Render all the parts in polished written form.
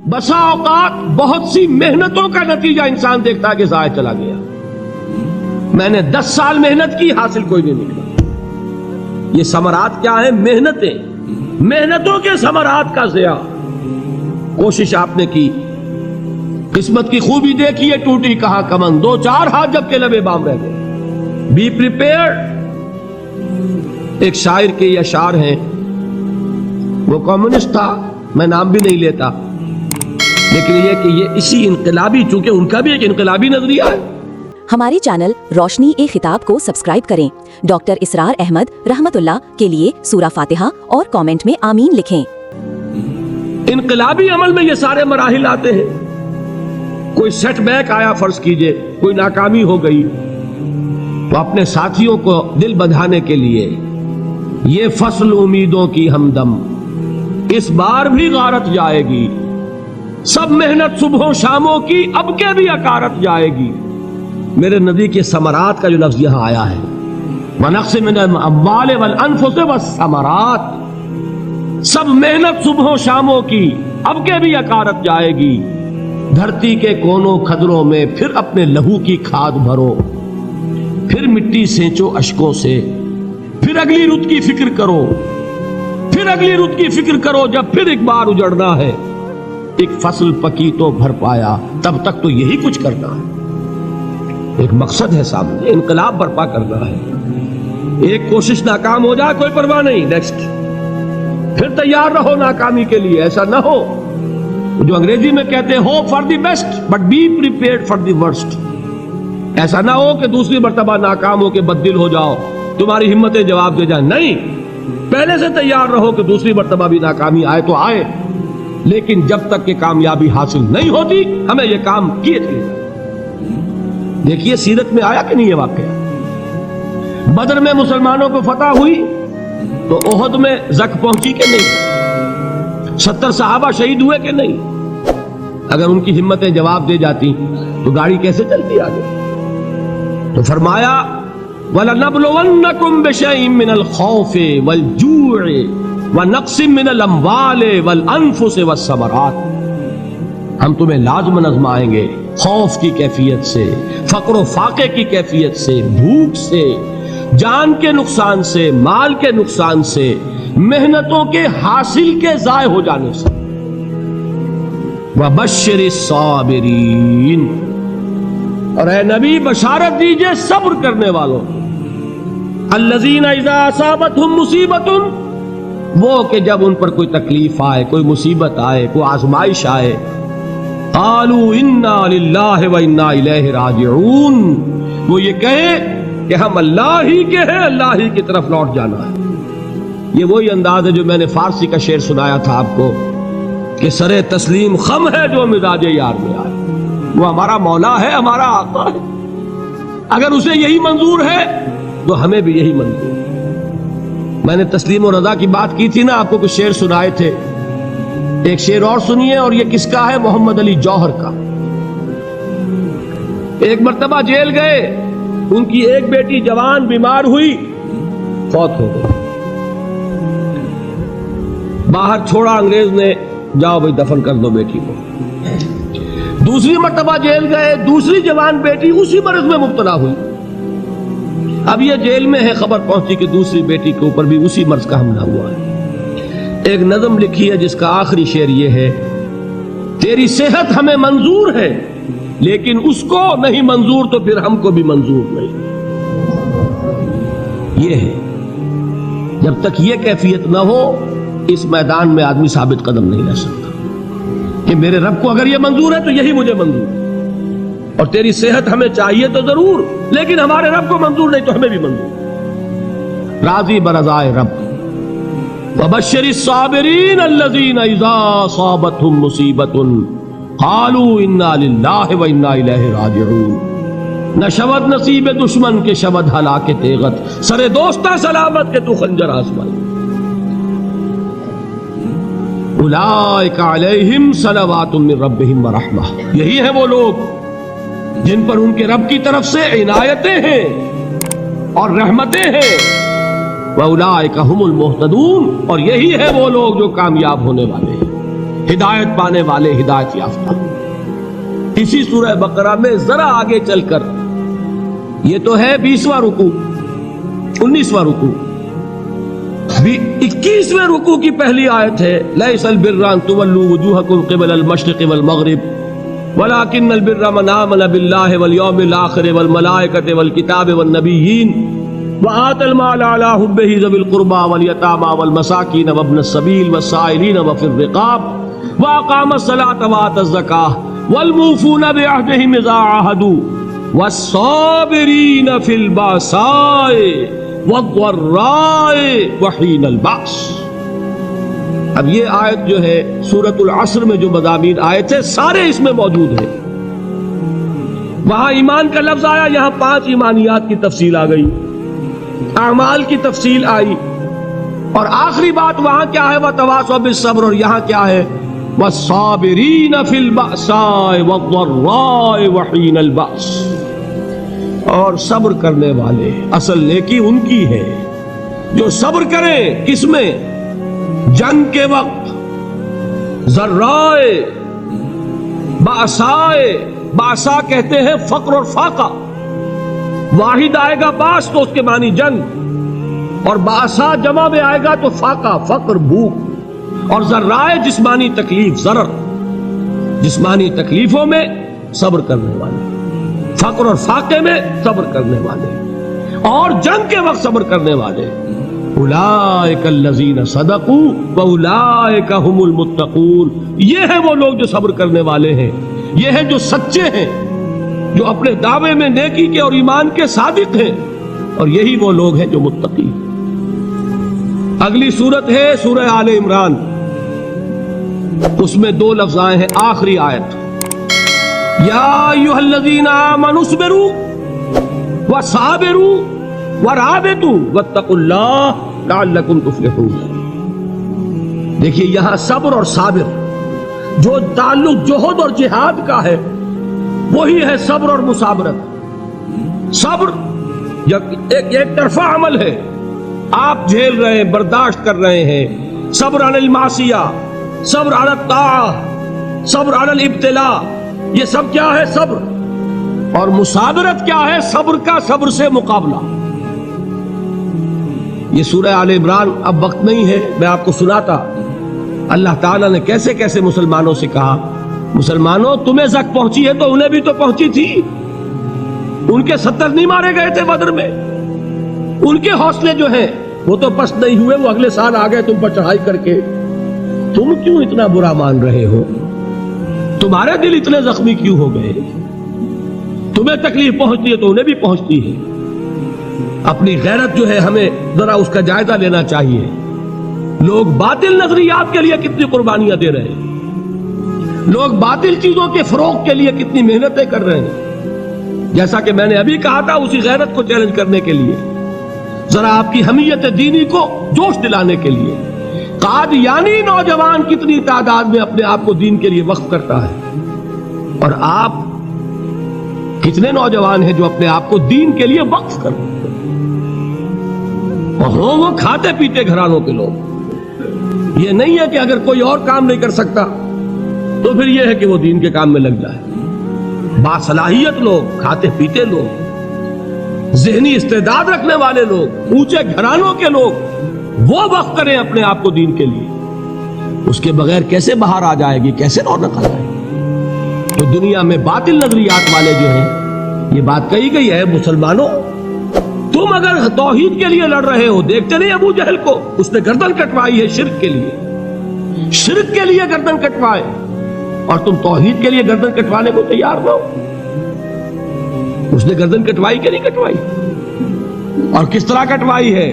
بسا اوقات بہت سی محنتوں کا نتیجہ انسان دیکھتا ہے کہ ضائع چلا گیا. میں نے 10 سال محنت کی، حاصل کوئی نہیں نکلا. یہ ثمرات کیا ہیں؟ محنتوں کے ثمرات کا ضیاع. کوشش آپ نے کی، قسمت کی خوبی دیکھی ہے، ٹوٹی کہاں کمن، 2-4 ہاتھ جب کے لبے بام رہ گئے. Be prepared. ایک شاعر کے یہ اشعار ہیں، وہ کمیونسٹ تھا، میں نام بھی نہیں لیتا، لیکن یہ کہ یہ اسی انقلابی، چونکہ ان کا بھی ایک انقلابی نظریہ ہے. ہمارے چینل روشنی خطاب کو سبسکرائب کریں. ڈاکٹر اسرار احمد رحمت اللہ کے لیے سورہ فاتحہ اور کامنٹ میں آمین لکھیں. انقلابی عمل میں یہ سارے مراحل آتے ہیں. کوئی سیٹ بیک آیا، فرض کیجئے کوئی ناکامی ہو گئی، تو اپنے ساتھیوں کو دل بندھانے کے لیے یہ فصل امیدوں کی ہمدم اس بار بھی غارت جائے گی، سب محنت صبحوں شاموں کی اب کے بھی اکارت جائے گی. میرے نبی کے ثمرات کا جو لفظ یہاں آیا ہے، وَنَقْصٍ مِّنَ الْأَمْوَالِ وَالْأَنفُسِ وَالثَّمَرَاتِ، سب محنت صبحوں شاموں کی اب کے بھی اکارت جائے گی. دھرتی کے کونوں کھدروں میں پھر اپنے لہو کی کھاد بھرو، پھر مٹی سینچو اشکوں سے، پھر اگلی رت کی فکر کرو، پھر اگلی رت کی فکر کرو، جب پھر ایک بار اجڑنا ہے. ایک فصل پکی تو بھر پایا، تب تک تو یہی کچھ کرنا ہے. ایک مقصد ہے سامنے، انقلاب برپا کرنا ہے. ایک کوشش ناکام ہو جائے کوئی پرواہ نہیں، نیکسٹ. پھر تیار رہو ناکامی کے لیے. ایسا نہ ہو جو انگریزی میں کہتے ہیں hope for the best but be prepared for the worst. ایسا نہ ہو کہ دوسری مرتبہ ناکام ہو کے بددل ہو جاؤ، تمہاری ہمتیں جواب دے جائیں. نہیں، پہلے سے تیار رہو کہ دوسری مرتبہ بھی ناکامی آئے تو آئے، لیکن جب تک کہ کامیابی حاصل نہیں ہوتی ہمیں یہ کام کیے تھے. دیکھیے سیرت میں آیا کہ نہیں یہ واقعہ. بدر میں مسلمانوں کو فتح ہوئی تو احد میں زک پہنچی کہ نہیں؟ 70 صحابہ شہید ہوئے کہ نہیں؟ اگر ان کی ہمتیں جواب دے جاتی تو گاڑی کیسے چلتی آگے؟ تو فرمایا وَلَنَبْلُوَنَّكُمْ بِشَيْءٍ مِّنَ الْخَوْفِ وَالْجُوعِ وَنَقْصٍ مِّنَ الْأَمْوَالِ وَالْأَنفُسِ وَالثَّمَرَاتِ. ہم تمہیں لازماً آزمائیں گے، خوف کی کیفیت سے، فقر و فاقے کی کیفیت سے، بھوک سے، جان کے نقصان سے، مال کے نقصان سے، محنتوں کے حاصل کے ضائع ہو جانے سے. وَبَشِّرِ الصَّابِرِينَ، اور اے نبی بشارت دیجئے صبر کرنے والوں. الَّذِينَ إِذَا أَصَابَتْهُمْ مُصِيبَةٌ، وہ کہ جب ان پر کوئی تکلیف آئے، کوئی مصیبت آئے، کوئی آزمائش آئے، قالوا انا للہ وانا الیہ راجعون، وہ یہ کہیں کہ ہم اللہ ہی کے ہیں، اللہ ہی کی طرف لوٹ جانا ہے. یہ وہی انداز ہے جو میں نے فارسی کا شعر سنایا تھا آپ کو کہ سرے تسلیم خم ہے جو مزاج یار میں آئے. وہ ہمارا مولا ہے، ہمارا آقا ہے. اگر اسے یہی منظور ہے تو ہمیں بھی یہی منظور ہے. میں نے تسلیم و رضا کی بات کی تھی نا، آپ کو کچھ شعر سنائے تھے. ایک شعر اور سنیے، اور یہ کس کا ہے؟ محمد علی جوہر کا. ایک مرتبہ جیل گئے، ان کی ایک بیٹی جوان بیمار ہوئی، فوت ہو گئی. باہر چھوڑا انگریز نے، جاؤ بھائی دفن کر دو بیٹی کو. دوسری مرتبہ جیل گئے، دوسری جوان بیٹی اسی مرض میں مبتلا ہوئی. اب یہ جیل میں ہے، خبر پہنچی کہ دوسری بیٹی کے اوپر بھی اسی مرض کا حملہ ہوا ہے. ایک نظم لکھی ہے جس کا آخری شعر یہ ہے، تیری صحت ہمیں منظور ہے لیکن اس کو نہیں منظور تو پھر ہم کو بھی منظور نہیں. یہ ہے، جب تک یہ کیفیت نہ ہو اس میدان میں آدمی ثابت قدم نہیں رہ سکتا کہ میرے رب کو اگر یہ منظور ہے تو یہی مجھے منظور ہے، اور تیری صحت ہمیں چاہیے تو ضرور، لیکن ہمارے رب کو منظور نہیں تو ہمیں بھی منظور. راضی برضائے رب. وَبَشِّرِ الصَّابِرِينَ الَّذِينَ إِذَا أَصَابَتْهُمْ مُصِيبَةٌ قَالُوا إِنَّا لِلَّهِ وَإِنَّا إِلَيْهِ رَاجِعُونَ. نہ شود نصیب دشمن کے شود ہلاک تیغت، سر دوستہ سلامت کے تو خنجر آزمائی. اولئک علیہم صلوات من ربہم ورحمہ، یہی ہے وہ لوگ جن پر ان کے رب کی طرف سے عنایتیں ہیں اور رحمتیں ہیں. وَأُولَٰئِكَ هُمُ الْمُهْتَدُونَ، اور یہی ہے وہ لوگ جو کامیاب ہونے والے ہیں. ہدایت پانے والے ہدایت یافتہ. اسی سورہ بقرہ میں ذرا آگے چل کر، یہ تو ہے 20واں رکوع، 19واں رکوع، 21ویں رکوع کی پہلی آیت ہے لیس البر ان تولوا وجوہکم قبل المشرق والمغرب ولكن البر من آمن بالله واليوم الآخر والملائكة والكتاب والنبيين وآتى المال على حبه ذوي القربى واليتامى والمساكين وابن السبيل والسائلين وفي الرقاب وأقام الصلاة وآتى الزكاة والموفون بعهدهم إذا عاهدوا والصابرين في البأساء والضراء وحين البأس. اب یہ آیت جو ہے سورۃ العصر میں جو مضامین آئے تھے سارے اس میں موجود ہیں. وہاں ایمان کا لفظ آیا، یہاں 5 ایمانیات کی تفصیل آ گئی، اعمال کی تفصیل آئی، اور آخری بات وہاں کیا ہے وَتَوَاصَوْا بِالصَّبْرِ، اور یہاں کیا ہے وَالصَّابِرِينَ فِي الْبَأْسَاءِ وَالضَّرَّاءِ وَحِينَ الْبَأْسِ، اور صبر کرنے والے. اصل نیکی ان کی ہے جو صبر کریں. کس میں؟ جنگ کے وقت. ذرائے، باسائے، باسا کہتے ہیں فقر اور فاقہ. واحد آئے گا باس تو اس کے معنی جنگ، اور باسا جمع میں آئے گا تو فاقہ، فقر، بھوک. اور ذرائے جسمانی تکلیف، ضرر، جسمانی تکلیفوں میں صبر کرنے والے، فقر اور فاقے میں صبر کرنے والے، اور جنگ کے وقت صبر کرنے والے. اولئک الذین صدقوا واولئک هم المتقون. یہ ہیں وہ لوگ جو صبر کرنے والے ہیں، یہ ہیں جو سچے ہیں، جو اپنے دعوے میں نیکی کے اور ایمان کے صادق ہیں، اور یہی وہ لوگ ہیں جو متقی. اگلی سورت ہے سورہ آل عمران، اس میں 2 لفظ آئے ہیں. آخری آیت یا ایھا الذین آمنوا اصبروا وصابروا ورابطوا واتقوا اللہ لعلکم تفلحون. دیکھیے یہاں صبر اور صابر، جو تعلق جہد اور جہاد کا ہے وہی ہے صبر اور مصابرت. صبر ایک طرفہ عمل ہے، آپ جھیل رہے ہیں، برداشت کر رہے ہیں. صبر علی المعصیہ، صبر علی الطاعہ، صبر علی الابتلاء، یہ سب کیا ہے؟ صبر. اور مصابرت کیا ہے؟ صبر کا صبر سے مقابلہ. یہ سورہ آل عمران اب وقت نہیں ہے، میں آپ کو سناتا اللہ تعالیٰ نے کیسے کیسے مسلمانوں سے کہا. مسلمانوں تمہیں زک پہنچی ہے تو انہیں بھی تو پہنچی تھی. ان کے 70 نہیں مارے گئے تھے بدر میں؟ ان کے حوصلے جو ہیں وہ تو پست نہیں ہوئے، وہ اگلے سال آ گئے تم پر چڑھائی کر کے. تم کیوں اتنا برا مان رہے ہو؟ تمہارے دل اتنے زخمی کیوں ہو گئے؟ تمہیں تکلیف پہنچتی ہے تو انہیں بھی پہنچتی ہے. اپنی غیرت جو ہے ہمیں ذرا اس کا جائزہ لینا چاہیے. لوگ باطل نظریات کے لیے کتنی قربانیاں دے رہے ہیں، لوگ باطل چیزوں کے فروغ کے لیے کتنی محنتیں کر رہے ہیں. جیسا کہ میں نے ابھی کہا تھا، اسی غیرت کو چیلنج کرنے کے لیے، ذرا آپ کی حمیت دینی کو جوش دلانے کے لیے. قادیانی نوجوان کتنی تعداد میں اپنے آپ کو دین کے لیے وقف کرتا ہے، اور آپ کتنے نوجوان ہیں جو اپنے آپ کو دین کے لیے وقف کرتے ہیں. اور وہ کھاتے پیتے گھرانوں کے لوگ. یہ نہیں ہے کہ اگر کوئی اور کام نہیں کر سکتا تو پھر یہ ہے کہ وہ دین کے کام میں لگ جائے. باصلاحیت لوگ، کھاتے پیتے لوگ، ذہنی استعداد رکھنے والے لوگ، اونچے گھرانوں کے لوگ، وہ وقف کریں اپنے آپ کو دین کے لیے. اس کے بغیر کیسے باہر آ جائے گی، کیسے رونق آ جائے گی؟ تو دنیا میں باطل نظریات والے جو ہیں، یہ بات کہی گئی ہے مسلمانوں تم اگر توحید کے لیے لڑ رہے ہو، دیکھتے نہیں ابو جہل کو، اس نے گردن کٹوائی ہے شرک کے لیے، شرک کے لیے گردن کٹوائے، اور تم توحید کے لیے گردن کٹوانے کو تیار نہ ہو. اس نے گردن کٹوائی کہ نہیں کٹوائی؟ اور کس طرح کٹوائی ہے؟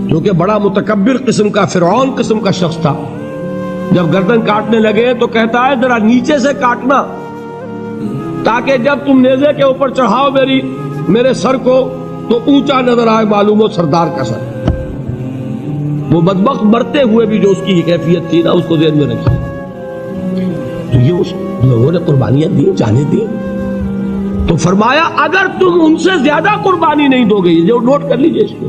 جو کہ بڑا متکبر قسم کا، فرعون قسم کا شخص تھا. جب گردن کاٹنے لگے تو کہتا ہے ذرا نیچے سے کاٹنا، تاکہ جب تم نیزے کے اوپر چڑھاؤ میرے سر کو تو اونچا نظر آئے، معلوم ہو سردار کا سر. وہ بدبخت مرتے ہوئے بھی جو اس کی کیفیت تھی نا، اس کو ذہن میں رکھی. تو یہ اس لوگوں نے قربانیاں دی، جانے دی. تو فرمایا اگر تم ان سے زیادہ قربانی نہیں دو گے، جو نوٹ کر لیجئے اس کو،